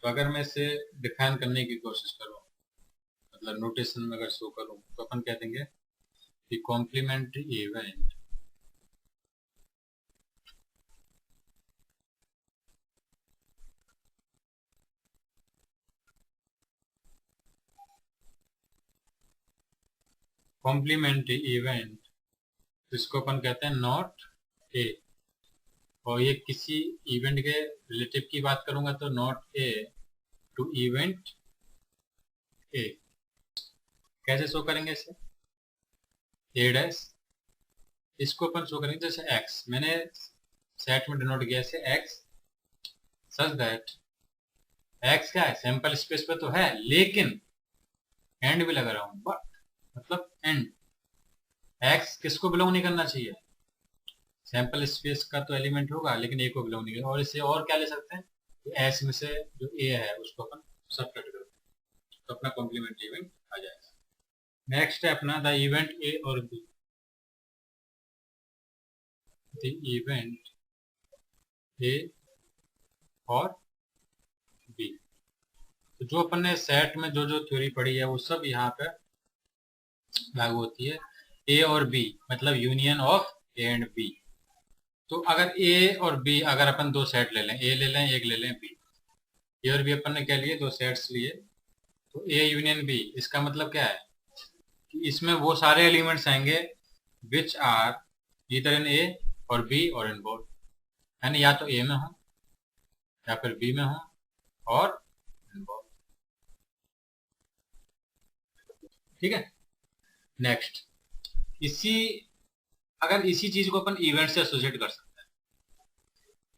तो अगर मैं इसे डिफाइन करने की कोशिश करूं, मतलब नोटेशन में अगर शो करूं, तो अपन कह देंगे कि कॉम्प्लीमेंट्री इवेंट इसको अपन कहते हैं नॉट ए। और ये किसी इवेंट के रिलेटिव की बात करूंगा तो not A to event A. कैसे शो करेंगे इसे? ए डैश, इसको अपन शो करेंगे जैसे एक्स, मैंने सेट में डिनोट किया इसे एक्स, सच दैट एक्स क्या है, सैंपल स्पेस पे तो है लेकिन एंड भी लगा रहा हूं, बट मतलब एंड एक्स किसको बिलोंग नहीं करना चाहिए, सैंपल स्पेस का तो एलिमेंट होगा लेकिन ए को बिलोंग नहीं करेगा। और इससे और क्या ले सकते हैं, एस में से जो ए है उसको अपन सबट्रैक्ट करते हैं, तो अपना कॉम्प्लीमेंट्री इवेंट आ जाएगा। नेक्स्ट है अपना द इवेंट ए और बी। द इवेंट ए और बी, तो जो अपन ने सेट में जो जो थ्योरी पढ़ी है वो सब यहाँ पे लागू होती है। ए और बी मतलब union of A and B. तो अगर ए और बी, अगर अपन दो सेट ले लें, ए ले लें एक ले लें बी, ए और बी अपन ने क्या लिए, दो सेट्स लिए, तो ए यूनियन बी, इसका मतलब क्या है कि इसमें वो सारे एलिमेंट्स आएंगे विच आर ईदर इन ए और बी और इन बोथ, यानी या तो ए में हो या फिर बी में हो और इन बोथ। ठीक है। नेक्स्ट, इसी अगर इसी चीज को अपन इवेंट से एसोसिएट कर सकते हैं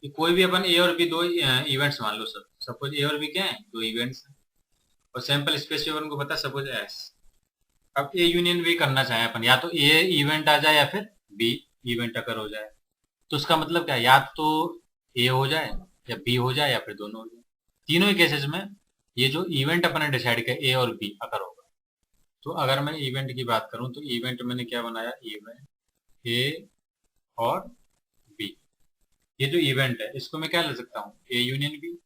कि कोई भी अपन ए और बी दो इवेंट्स मान लो, सब सपोज ए और बी क्या है, दो इवेंट्स हैं और सैंपल स्पेस पे अपन को पता है सपोज एस। अब ए यूनियन बी करना चाहे अपन, या तो ए इवेंट आ जाए या फिर बी इवेंट अगर हो जाए, तो उसका मतलब क्या है, या तो ए हो जाए या बी हो जाए या फिर दोनों हो जाए। तीनों ही केसेस में ये जो इवेंट अपन ने डिसाइड किया ए और बी अगर होगा, तो अगर मैं इवेंट की बात करूं तो इवेंट मैंने क्या बनाया, इवेंट ए और बी। ये जो इवेंट है इसको मैं क्या ले सकता हूँ, ए यूनियन बी।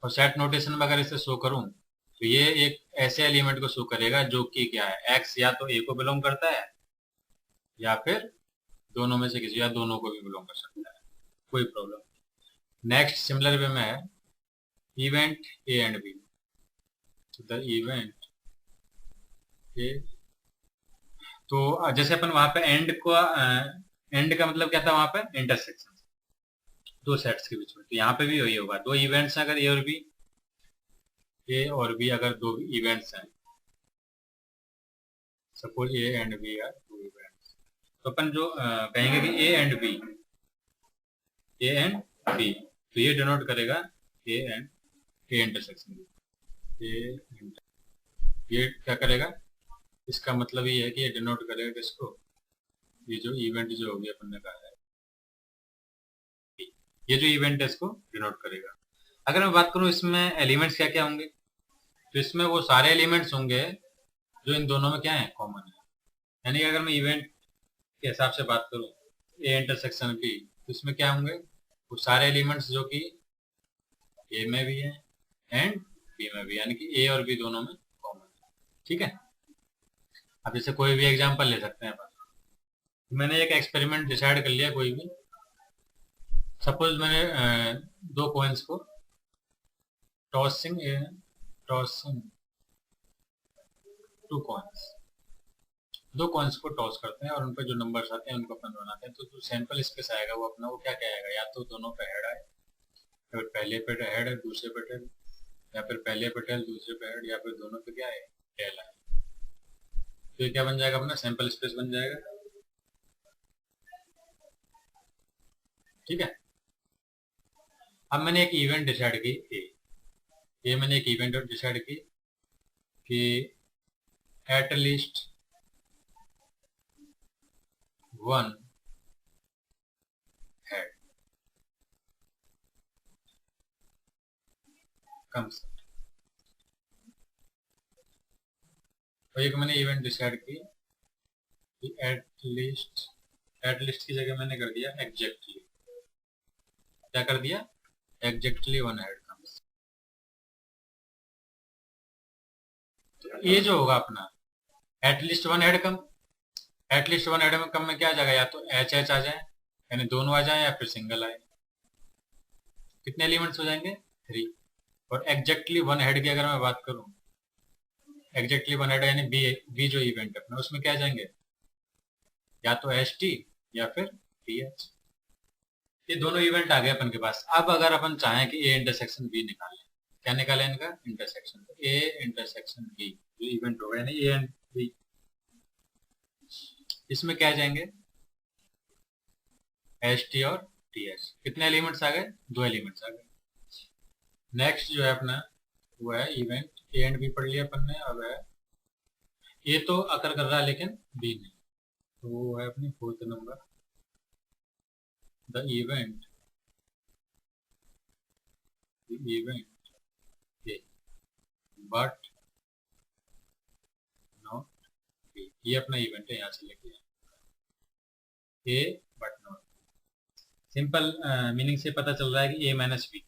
और सेट नोटेशन में अगर इसे शो करूं तो ये एक ऐसे एलिमेंट को शो करेगा जो कि क्या है, एक्स या तो ए को बिलोंग करता है या फिर दोनों में से किसी, या दोनों को भी बिलोंग कर सकता है, कोई प्रॉब्लम। नेक्स्ट सिमिलर वे में है event A and B. The event A, तो जैसे अपन वहां पे एंड को, एंड का मतलब क्या था वहां पे, इंटरसेक्शन दो सेट्स के बीच में, तो यहाँ पे भी वही होगा, दो इवेंट्स अगर ए और बी, ए और बी अगर दो इवेंट्स हैं, suppose A and B are two events, तो अपन जो कहेंगे कि A and B, A and B, तो ये डिनोट करेगा ए एंड ए इंटरसेक्शन, ए ये क्या करेगा, इसका मतलब ये है कि ये डिनोट करेगा किसको, ये जो इवेंट जो होगी अपन ने कहा है, ये जो इवेंट है इसको डिनोट करेगा। अगर मैं बात करूं इसमें एलिमेंट्स क्या क्या होंगे, तो इसमें वो सारे एलिमेंट्स होंगे जो इन दोनों में क्या है, कॉमन है। यानी कि अगर मैं इवेंट के हिसाब से बात करूं ए इंटरसेक्शन बी, तो इसमें क्या होंगे, वो सारे एलिमेंट्स जो कि ए में भी है एंड बी में भी, यानी कि ए और बी दोनों में कॉमन है। ठीक है। अब जैसे कोई भी एग्जांपल ले सकते हैं अपन, मैंने एक एक्सपेरिमेंट डिसाइड कर लिया कोई भी, सपोज मैंने दो कॉइन्स को टॉसिंग टॉसिंग टू कॉइन्स, दो कॉइन्स को टॉस करते हैं और उन पर जो नंबर्स आते हैं उनको अपन बनाते हैं, तो जो सैंपल स्पेस आएगा वो अपना वो क्या कहेगा, या तो दोनों पे हेड आए, या फिर पहले पे हेड है दूसरे पे टेल, या फिर पहले पे टेल दूसरे पे हेड, या फिर दोनों पे क्या है, टेल है। तो ये क्या बन जाएगा, अपना सैंपल स्पेस बन जाएगा। ठीक है। अब मैंने एक इवेंट डिसाइड की ए, मैंने एक इवेंट डिसाइड की कि at least one head comes. तो एक मैंने इवेंट डिसाइड की कि एट लीस्ट की जगह मैंने कर दिया एग्जैक्टली, क्या कर दिया, एग्जैक्टली वन हेड कम्स। तो ये जो होगा अपना एटलीस्ट वन हेड कम, एटलीस्ट वन हेड में कम में क्या आ जाएगा, या तो एच एच आ जाए यानी दोनों आ जाए, या फिर सिंगल आए। कितने एलिमेंट्स हो जाएंगे, 3। और एग्जैक्टली वन हेड की अगर मैं बात करूं, एग्जैक्टली वन हेड यानी बी जो इवेंट है अपना, उसमें क्या आ जाएंगे, या तो एच टी या फिर टी एच। ये दोनों इवेंट आ गए अपन के पास। अब अगर अपन चाहें कि ए इंटरसेक्शन बी निकालें, क्या निकालें इनका इंटरसेक्शन, तो ए इंटरसेक्शन बी जो इवेंट होगा यानी ए एंड बी, इसमें क्या आ जाएंगे, एच टी और टी एच। कितने एलिमेंट्स आ गए, 2 एलिमेंट्स आ गए। नेक्स्ट जो है अपना वो है इवेंट ए एंड बी पढ़ लिया अपन ने। अब है ए तो अकर कर रहा है लेकिन बी नहीं, तो वो है अपनी 4th number, the event A but not B. ये अपना इवेंट है, यहाँ से लेके ए बट नॉट। सिंपल मीनिंग से पता चल रहा है कि ए माइनस बी।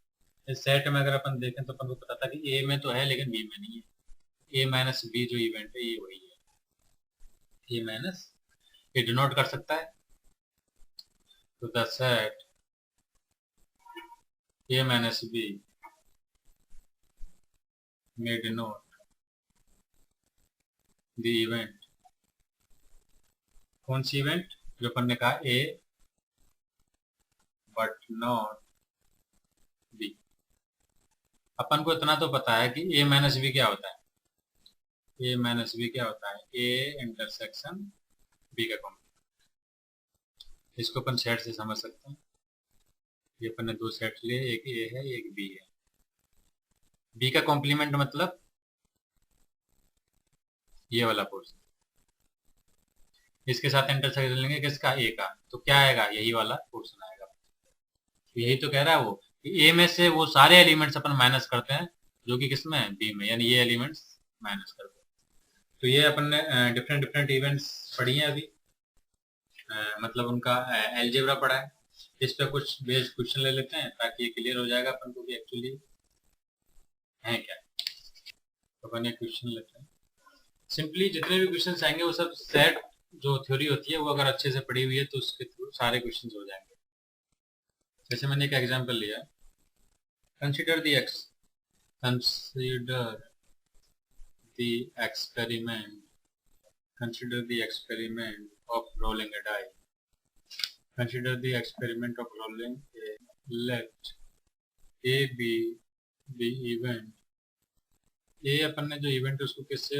इस सेट में अगर अपन देखें तो अपन को पता था कि ए में तो है लेकिन बी में नहीं है। ए माइनस बी जो इवेंट है ये वही है, ए माइनस ये डिनोट कर सकता है, तो the set A minus B may denote the event। कौन सी इवेंट, जो अपन ने कहा ए बट नॉट बी। अपन को इतना तो पता है कि ए माइनस बी क्या होता है, ए माइनस बी क्या होता है, ए इंटरसेक्शन बी का कॉम्प्लीमेंट। इसको अपन सेट से समझ सकते हैं। ये अपन ने 2 सेट लिए, एक ए है एक बी है। बी का कॉम्प्लीमेंट मतलब ये वाला पोर्शन, इसके साथ इंटरसेक्शन लेंगे किसका, ए का, तो क्या आएगा, यही वाला पोर्शन आएगा। तो यही तो कह रहा है वो कि ए में से वो सारे एलिमेंट्स अपन माइनस करते हैं जो कि किसमें है, बी में, यानी ये एलिमेंट्स माइनस करते हैं। तो ये अपन ने डिफरेंट डिफरेंट इवेंट्स पढ़ी हैं अभी, मतलब उनका एलजेब्रा पढ़ा है। इस पे कुछ बेस्ड क्वेश्चन ले लेते हैं ताकि ये क्लियर हो जाएगा अपन को कि एक्चुअली है क्या। तो अपन ये क्वेश्चन लेते हैं। सिंपली जितने भी क्वेश्चन आएंगे वो सब सेट जो थ्योरी होती है वो अगर अच्छे से पढ़ी हुई है तो उसके थ्रू सारे क्वेश्चन हो जाएंगे। जैसे मैंने एक एग्जाम्पल लिया, consider the experiment, consider the experiment of rolling a die, consider the experiment of rolling a, let a be the event। ए अपन ने जो इवेंट है उसको किससे,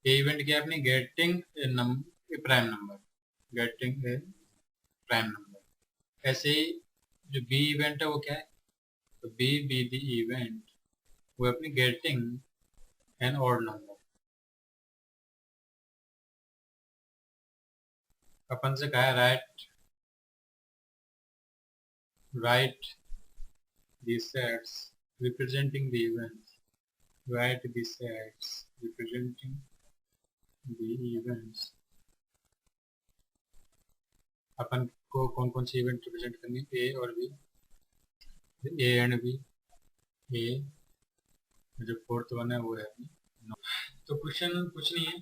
ए इवेंट क्या है अपनी, getting a prime number, getting a prime number. ऐसे ही जो बी इवेंट है वो क्या है, तो बी बी द इवेंट वो अपनी गेटिंग एन ऑड नंबर। अपन से कहा है right the sets representing the events, write the sets representing the events। अपन को कौन कौन सी इवेंट रिप्रेजेंट करनी है, ए और बी, ए एंड बी। ए जो 4th वन है वो है no। तो क्वेश्चन कुछ नहीं है,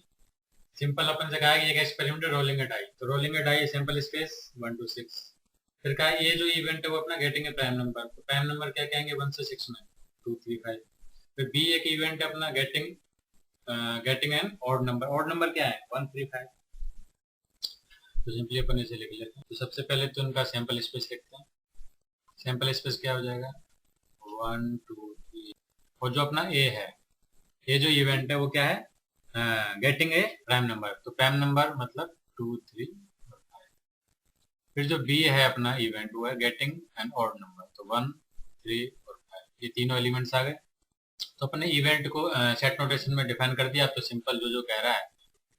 सिंपल अपन से कहा है कि एक एक्सपेरिमेंट रोलिंग ए डाई, तो rolling a die sample space 1 to 6। फिर कहा ये जो इवेंट है वो अपना गेटिंग ए प्राइम नंबर, तो प्राइम नंबर क्या कहेंगे 1 से 6 में 2 3 5। फिर बी एक इवेंट है अपना getting an odd number, odd number क्या है 1 3 5। तो सिंपली अपन इसे लिख लेते हैं। तो सबसे पहले तो उनका सैंपल स्पेस लिखते हैं। सैंपल स्पेस क्या हो जाएगा 1 2 3। और जो अपना ए है, ये जो इवेंट है वो क्या है, गेटिंग ए प्राइम नंबर, तो प्राइम नंबर मतलब 2 3 और 5। फिर जो बी है अपना इवेंट वो है गेटिंग एन ऑड नंबर, तो 1 3 और 5। ये तीनों एलिमेंट्स आ गए। तो अपने इवेंट को सेट नोटेशन में डिफाइन कर दिया। तो सिंपल जो जो कह रहा है,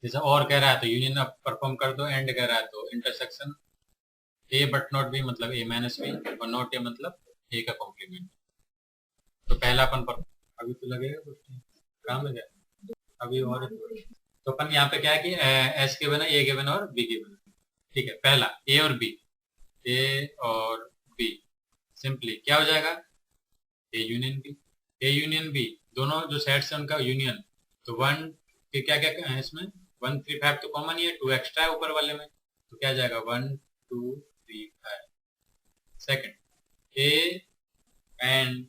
जैसे और कह रहा है तो यूनियन परफॉर्म कर दो, एंड कह रहा है तो intersection A but not B मतलब ए माइनस बी, और नॉट ए मतलब ए का कॉम्प्लीमेंट। तो पहला अपन पर अभी तो लगेगा कुछ काम लगे अभी और। तो अपन यहाँ पे क्या है कि एस गिवन है, ए गिवन और बी गिवन है, ठीक है। पहला ए और बी, ए और बी सिंपली क्या हो जाएगा A union B, A union B, दोनों जो सेट्स है उनका यूनियन, तो 1 के क्या क्या है इसमें, 1 3 5 तो कॉमन ही है, 2 एक्स्ट्रा है ऊपर वाले में, तो क्या जाएगा 1 2 3 5। सेकंड ए एंड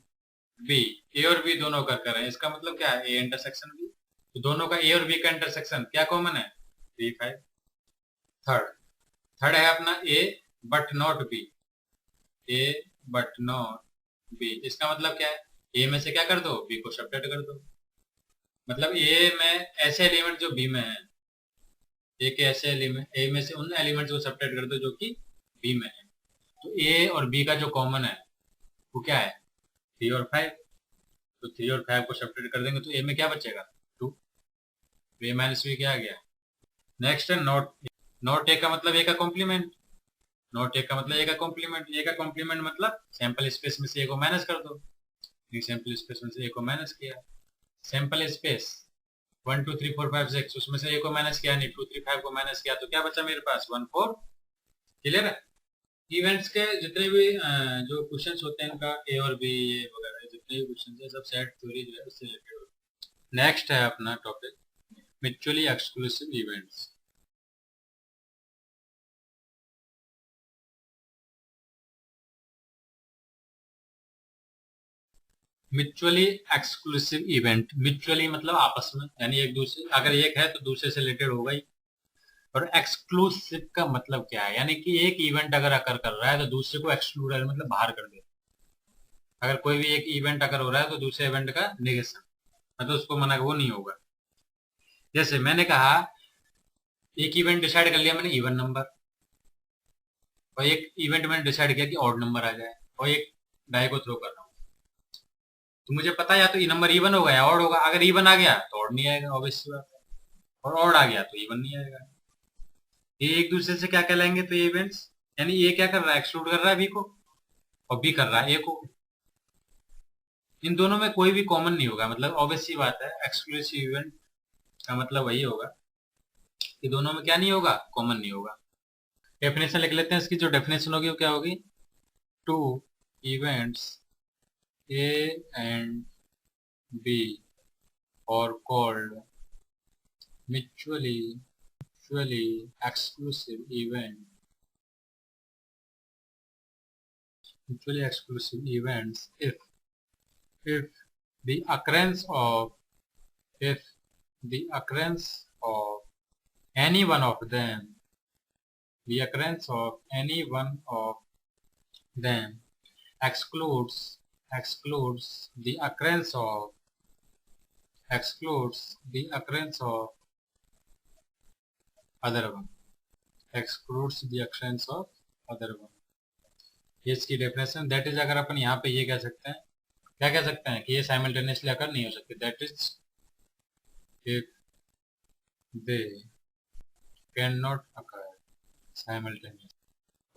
बी, ए और बी दोनों कर कर रहे हैं, इसका मतलब क्या है, ए इंटरसेक्शन बी, तो दोनों का ए और बी का इंटरसेक्शन क्या कॉमन है, 3 5। थर्ड थर्ड है अपना A but not B, A but not B, इसका मतलब क्या है, ए में से क्या कर दो, बी को सब्ट्रैक्ट कर दो, मतलब ए में ऐसे एलिमेंट जो बी में है, ए के ऐसे एलिमेंट, ए में से उन एलिमेंट्स को सब्ट्रैक्ट कर दो जो कि बी में है, तो ए और बी का जो कॉमन है वो क्या है, 3 और 5, तो 3 और 5 को सब्ट्रैक्ट कर देंगे तो ए में क्या बचेगा, 2, ए माइनस बी क्या आ गया। नेक्स्ट है नॉट, नॉट ए का मतलब ए का कॉम्प्लीमेंट, नॉट ए का मतलब ए का कॉम्प्लीमेंट, ए का कॉम्प्लीमेंट मतलब सैंपल स्पेस में से ए को माइनस कर दो, सैंपल स्पेस में से ए को माइनस किया, सैंपल स्पेस 1 2 3 4 5 6, उसमें से ए को माइनस किया, नहीं 2 3 5 को माइनस किया, तो क्या बचा मेरे पास 1 4। क्लियर है। इवेंट्स के जितने भी जो क्वेश्चंस होते हैं इनका ए और बी ये वगैरह जितने भी क्वेश्चंस है सब सेट थ्योरी जो है उससे रिलेटेड होते हैं। नेक्स्ट है अपना topic mutually exclusive events. Mutually exclusive event, mutually मतलब आपस में, यानी एक दूसरे, अगर एक है तो दूसरे से रिलेटेड होगा ही, और एक्सक्लूसिव का मतलब क्या है, यानी कि एक इवेंट अगर अकर कर रहा है तो दूसरे को एक्सक्लूड मतलब बाहर कर दे, अगर कोई भी एक इवेंट अगर हो रहा है तो दूसरे इवेंट का निगेशन, मतलब उसको मना वो नहीं होगा। जैसे मैंने कहा एक इवेंट डिसाइड कर लिया मैंने इवन नंबर, और एक इवेंट मैंने डिसाइड किया कि ऑड नंबर आ जाए, और एक डाई को थ्रो कर रहा हूँ, तो मुझे पता है या तो ये नंबर इवन होगा या ऑड होगा, अगर इवन आ गया तो ऑड नहीं आएगा ऑब्वियस सी बात है, और ऑड आ गया तो इवन नहीं आएगा। ये एक दूसरे से क्या कहलाएंगे, तो ये इवेंट्स, यानी ये क्या कर रहा है, एक्सक्लूड कर रहा है बी को, और बी कर रहा है ए को, इन दोनों में कोई भी कॉमन नहीं होगा, मतलब ऑब्वियस सी बात है एक्सक्लूसिव इवेंट का मतलब वही होगा कि दोनों में क्या नहीं होगा, कॉमन नहीं होगा। डेफिनेशन लिख लेते हैं, इसकी जो डेफिनेशन होगी वो क्या होगी, two events A and B और called mutually exclusive event, mutually exclusive events if the occurrence of, if the occurrence of any one of them, the occurrence of any one of them excludes the occurrence of, excludes the occurrence of other one, excludes the occurrence of other one, ये इसकी definition. That is अगर अपन यहाँ पे ये कह सकते हैं, क्या कह सकते हैं कि ये साइमल्टेनियसली अकर नहीं हो सकते, that is if they can not occur simultaneous.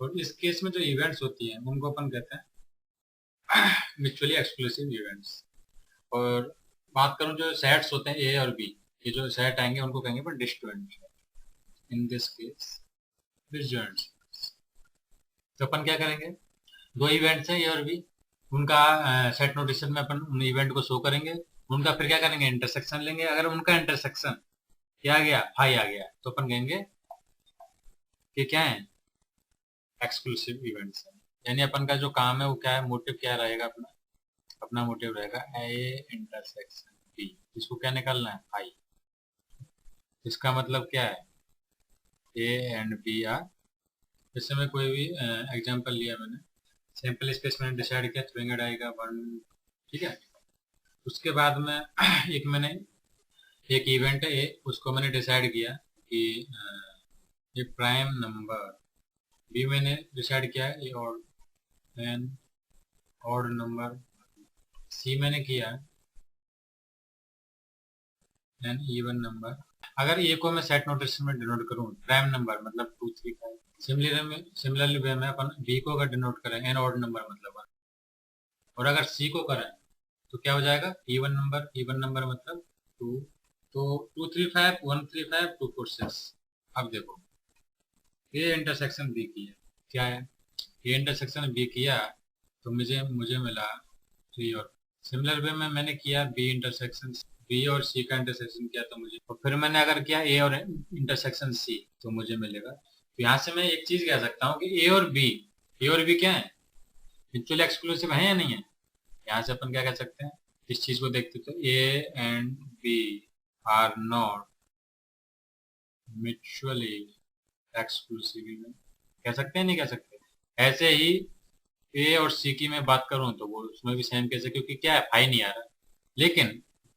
और इस केस में जो इवेंट्स होती हैं उनको अपन कहते हैं म्यूचुअली एक्सक्लूसिव इवेंट्स। और बात करूं जो सेट्स होते हैं ए और बी, ये जो सेट आएंगे उनको कहेंगे अपन disjoint, in this case disjoint. तो अपन क्या करेंगे, दो इवेंट्स हैं ए और बी, उनका सेट नोटेशन में अपन उन इवेंट को शो करेंगे, उनका फिर क्या करेंगे, इंटरसेक्शन लेंगे, अगर उनका इंटरसेक्शन क्या आ गया, फाई आ गया, तो अपन कहेंगे कि क्या है, एक्सक्लूसिव इवेंट्स है। यानी अपन का जो काम है वो क्या है, मोटिव क्या रहेगा अपना, अपना मोटिव रहेगा ए इंटरसेक्शन बी, इसको क्या निकालना है, फाई। इसका मतलब क्या है, ए एंड बी आर, जैसे मैं कोई भी एग्जांपल लिया मैंने, सैंपल स्पेस मैंने डिसाइड किया थ्रोइंग आएगा 1, ठीक है। उसके बाद में एक मैंने एक इवेंट है उसको मैंने डिसाइड किया कि ये प्राइम नंबर, बी मैंने डिसाइड किया ये ऑड नंबर, सी मैंने किया एन इवन नंबर। अगर ए को मैं सेट नोटेशन में डिनोट करूं प्राइम नंबर मतलब 2 3 5, सिमिलरली वे में अपन बी को अगर डिनोट करें एन ऑड नंबर मतलब 1, और अगर सी को करें तो क्या हो जाएगा, इवन नंबर मतलब 2, तो 2 3 5 1 3 5 2 4 6। अब देखो ये इंटरसेक्शन बी किया, क्या है, ये इंटरसेक्शन बी किया तो मुझे मिला 3, और सिमिलर वे में मैंने किया बी इंटरसेक्शन बी और सी का इंटरसेक्शन किया तो मुझे, तो फिर मैंने अगर किया ए और इंटरसेक्शन सी तो मुझे मिलेगा। तो यहाँ से मैं एक चीज कह सकता हूँ कि ए और बी क्या है, म्यूचुअली एक्सक्लूसिव है या नहीं है। यहाँ से अपन क्या कह सकते हैं, इस चीज को देखते तो A and B are not mutually exclusive में कह सकते हैं, नहीं कह सकते। ऐसे ही ए और सी की मैं बात करूं तो वो उसमें भी सेम कैसे, क्योंकि क्या है, फाई नहीं आ रहा। लेकिन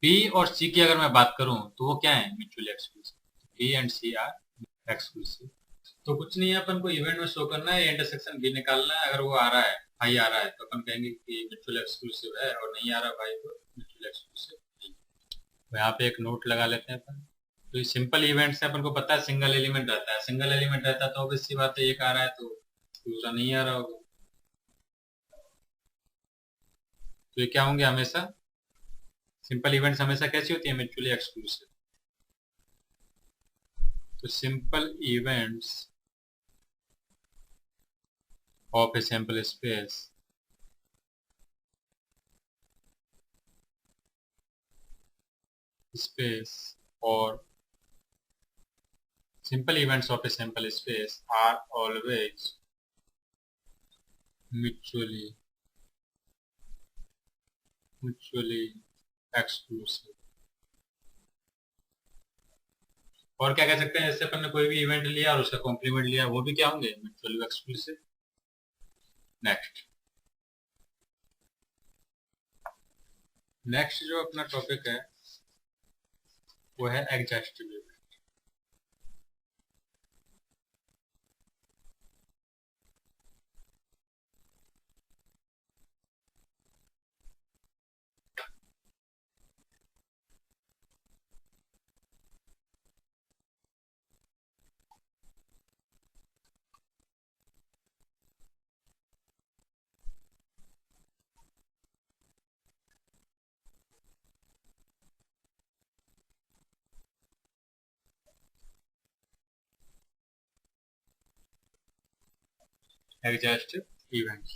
बी और सी की अगर मैं बात करूं तो वो क्या है, mutually exclusive. B and C are exclusive. तो कुछ नहीं है, अपन को इवेंट में शो करना है, इंटरसेक्शन बी निकालना है। अगर वो आ रहा है, फाई आ रहा है, तो अपन कहेंगे कि म्यूचुअल एक्सक्लूसिव है, और नहीं आ रहा भाई तो म्यूचुअल एक्सक्लूसिव नहीं। तो यहाँ पे एक नोट लगा लेते हैं अपन। तो ये सिंपल इवेंट्स है, अपन को पता है सिंगल एलिमेंट रहता है। सिंगल एलिमेंट रहता है तो ऑब्वियस सी बात है, एक आ रहा है तो दूसरा नहीं आ रहा होगा। तो ये क्या होंगे हमेशा, सिंपल इवेंट्स हमेशा कैसी होती है, म्यूचुअली एक्सक्लूसिव। तो simple events of a sample space और simple events of a sample space are always mutually exclusive। और क्या कह सकते हैं, जैसे अपन ने कोई भी इवेंट लिया और उसका कॉम्प्लीमेंट लिया, वो भी क्या होंगे, म्यूचुअली एक्सक्लूसिव। नेक्स्ट जो अपना टॉपिक है वो है exhaustive event. Exhaustive events,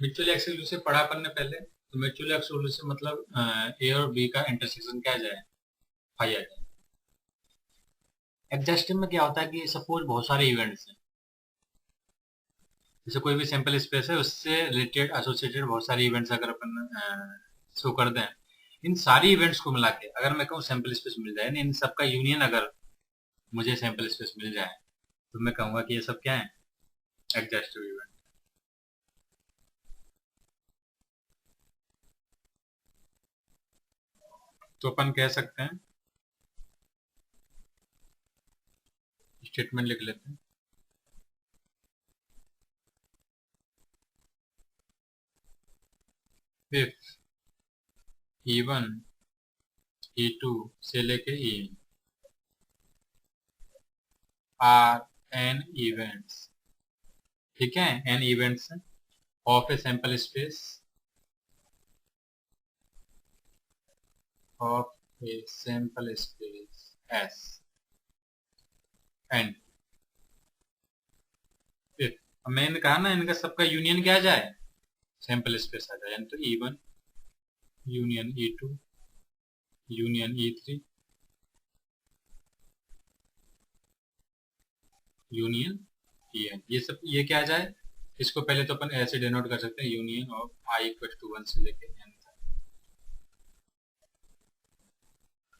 mutually exclusive पढ़ा अपन ने पहले। तो म्यूचुअली एक्सक्लूसिव मतलब ए और बी का इंटरसेक्शन क्या आ जाए, फाई आ जाए। एग्जॉस्टिव में क्या होता है कि सपोज बहुत सारे इवेंट्स हैं, जैसे कोई भी सैंपल स्पेस है उससे रिलेटेड एसोसिएटेड बहुत सारे इवेंट्स अगर अपन शो कर दें, इन सारी इवेंट्स को मिला के अगर मैं कहूँ सैंपल स्पेस मिल जाए, इन सबका यूनियन अगर मुझे सैंपल स्पेस मिल जाए, तो मैं कहूंगा कि ये सब क्या है, एग्जॉस्टिव इवेंट। तो अपन कह सकते हैं, स्टेटमेंट लिख लेते हैं, इफ E1 E2 से लेके E आर एन इवेंट्स, ठीक है, n events of a sample space S and if, मैंने कहा ना इनका सबका यूनियन क्या आ जाए, सैंपल स्पेस आ जाए, यानी तो E1 union E2 union E3 union En, ये सब ये क्या आ जाए, इसको पहले तो अपन ऐसे डिनोट कर सकते हैं, union of i equal to 1 से लेके n तक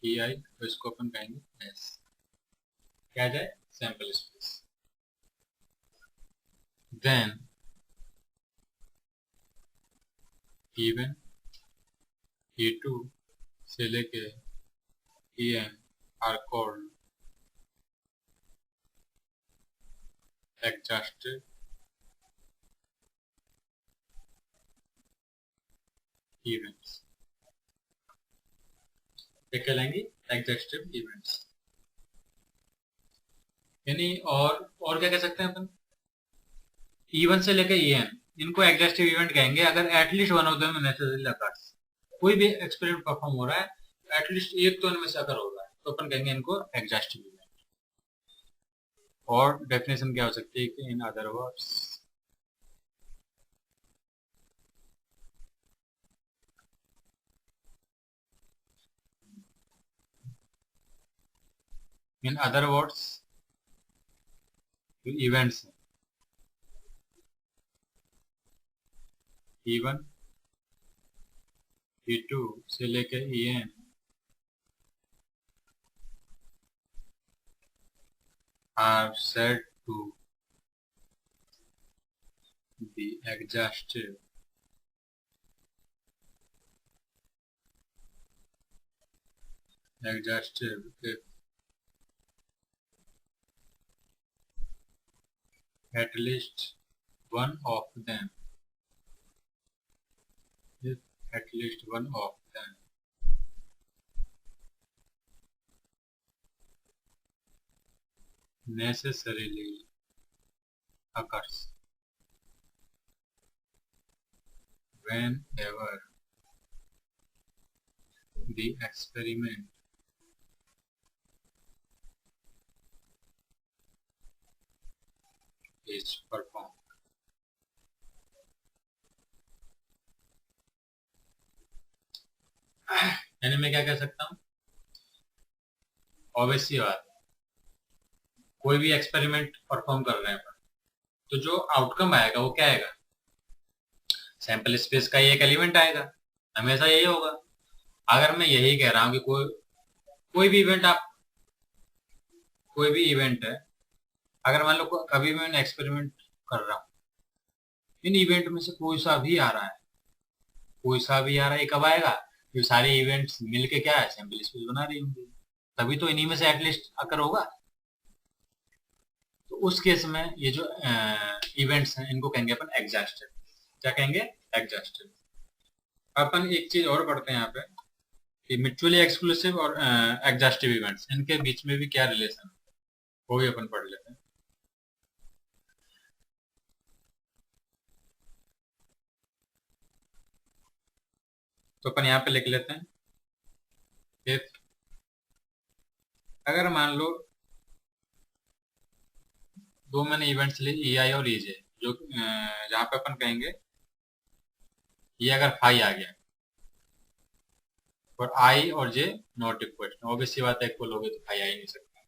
ei, तो इसको अपन कहेंगे s, क्या आ जाए, sample space. Then E1 E2 से लेके En are called exhaustive events, ये कहलाएंगे एग्जॉस्टिव इवेंट्स। यानी और क्या कह सकते हैं अपन, E1 से लेकर En, इनको एग्जॉस्टिव इवेंट कहेंगे अगर at least one of them necessary occurs. कोई भी एक्सपेरिमेंट परफॉर्म हो रहा है, एटलीस्ट एक तो इनमें से अगर हो रहा है, तो अपन कहेंगे इनको एग्जॉस्टिव इवेंट। और डेफिनेशन क्या हो सकती है कि in other words, in other words जो इवेंट्स हैं E1 E2 से लेकर En are said to be exhaustive if at least one of them necessarily occurs whenever the experiment is performed. यानी मैं क्या कह सकता हूँ, ऑब्वियसली बात, कोई भी एक्सपेरिमेंट परफॉर्म कर रहे हैं तो जो आउटकम आएगा वो क्या आएगा, सैंपल स्पेस का ही एक एलिमेंट आएगा, हमेशा यही होगा। अगर मैं यही कह रहा हूँ कि कोई भी इवेंट है, अगर मान लो कभी मैं एक्सपेरिमेंट कर रहा हूँ, इन इवेंट में से कोई सा भी आ रहा है, ये कब आएगा, जो सारे इवेंट्स मिलके क्या है, सैंपल स्पेस बना रही होंगी, तभी तो इन्हीं में से एटलीस्ट अकर होगा। तो उस केस में ये जो इवेंट्स हैं इनको कहेंगे अपन एग्जॉस्टिव। क्या कहेंगे, एग्जॉस्टिव। अपन एक चीज और पढ़ते हैं यहाँ पे कि म्यूचुअली एक्सक्लूसिव और एग्जॉस्टिव इवेंट्स, इनके बीच में भी क्या रिलेशन है वो भी अपन पढ़ लेते हैं। तो अपन यहाँ पे लिख लेते हैं, इफ अगर मान लो दो मैंने इवेंट्स लिए EI और EJ, जो जहां पे अपन कहेंगे ये अगर फाई आ गया और I और J नॉट इक्वल, ऑब्वियसली बात है इक्वल हो गए तो फाई आ ही नहीं सकता।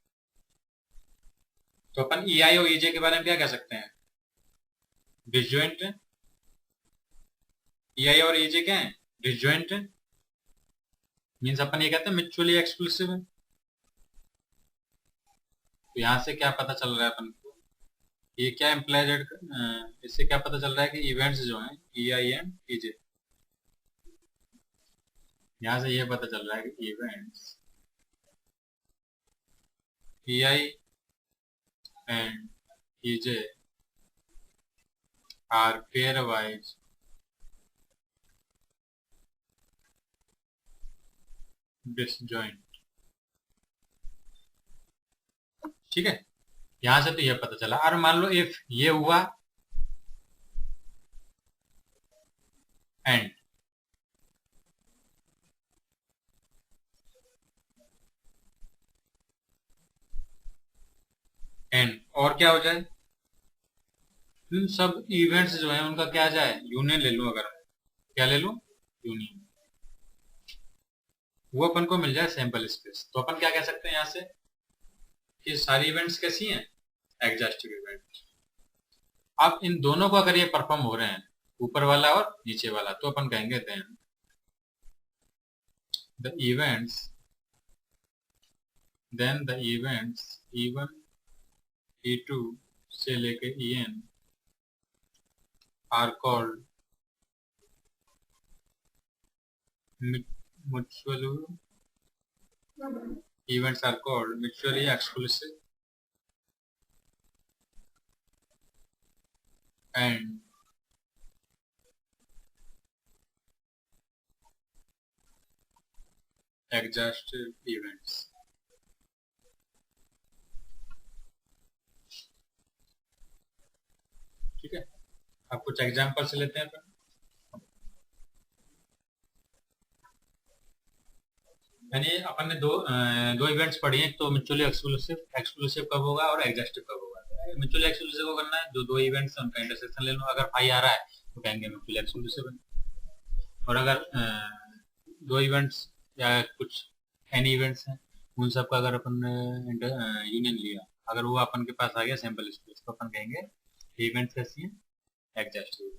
तो अपन EI और EJ के बारे में क्या कह सकते हैं, डिसजॉइंट है। EI और EJ क्या है, डिसजॉइंट है, मीन्स अपन ये कहते हैं म्यूचुअली एक्सक्लूसिव है। तो यहां से क्या पता चल रहा है अपन को, ये क्या इम्प्लाइज, इससे क्या पता चल रहा है कि इवेंट्स जो हैं EI एंड EJ, यहां से ये पता चल रहा है कि events EI and EJ are pairwise वाइज डिसजॉइंट। ठीक है, यहां से तो ये पता चला। और मान लो इफ ये हुआ एंड और क्या हो जाए, इन सब इवेंट्स जो है उनका क्या जाए, यूनियन ले लूं, अगर क्या ले लूं, यूनियन, वो अपन को मिल जाए सैंपल स्पेस। तो अपन क्या कह सकते हैं यहां से कि सारी इवेंट्स कैसी हैं, एग्जॉस्टिव इवेंट। अब इन दोनों को अगर ये परफॉर्म हो रहे हैं, ऊपर वाला और नीचे वाला, तो अपन कहेंगे then the events E1 E2 से लेके En are called mutually events are called mutually exclusive and exhaustive events। ठीक है, अब कुछ एग्जांपल्स लेते हैं। यानी अपन ने दो इवेंट्स पढ़ी हैं, तो म्यूचुअली एक्सक्लूसिव कब होगा और एग्जॉस्टिव कब होगा। म्यूचुअली एक्सक्लूसिव को करना है, जो दो इवेंट्स उनका इंटरसेक्शन ले लो, अगर फाई आ रहा है तो कहेंगे म्यूचुअली एक्सक्लूसिव है। और अगर दो इवेंट्स या कुछ एनी इवेंट्स हैं उन सब का अगर अपन यूनियन लिया, अगर वो अपन के पास आ गया सैंपल स्पेस, तो अपन कहेंगे इवेंट्स कैसी है, एग्जॉस्टिव।